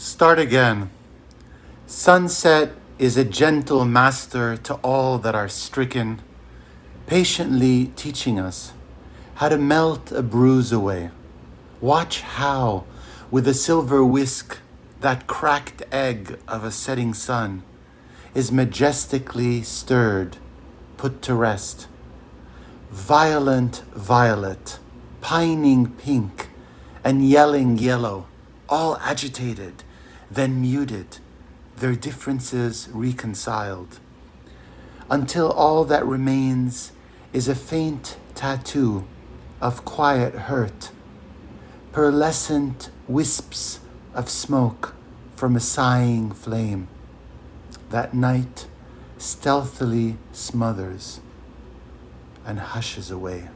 Start again. Sunset is a gentle master to all that are stricken, patiently teaching us how to melt a bruise away. Watch how, with a silver whisk, that cracked egg of a setting sun is majestically stirred, put to rest. Violent violet, pining pink, and yelling yellow, all agitated, then muted, their differences reconciled, until all that remains is a faint tattoo of quiet hurt, pearlescent wisps of smoke from a sighing flame. That night stealthily smothers and hushes away.